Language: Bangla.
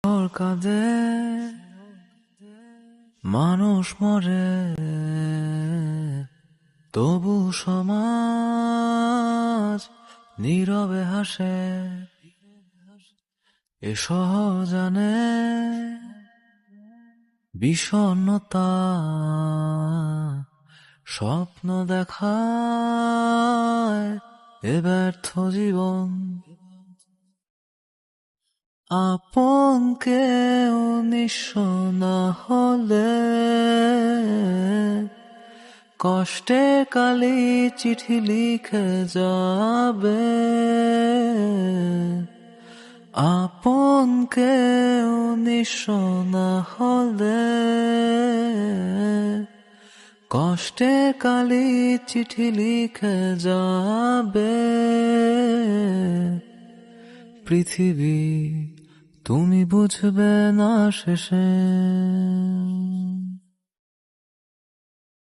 শহর কাঁদে, মানুষ মরে, তবু সমাজ নীরবে হাসে। এ শহর জানে বিষণ্ণতা, স্বপ্ন দেখায় এ ব্যর্থ জীবন। আপন কেউ নিঃস্ব না হলে কষ্টে কালি চিঠি লিখে যাবে। আপন কেউ নিঃস্ব না হলে কষ্টে কালি চিঠি লিখে যাবে। পৃথিবী তুমি বুঝবে না শেষে।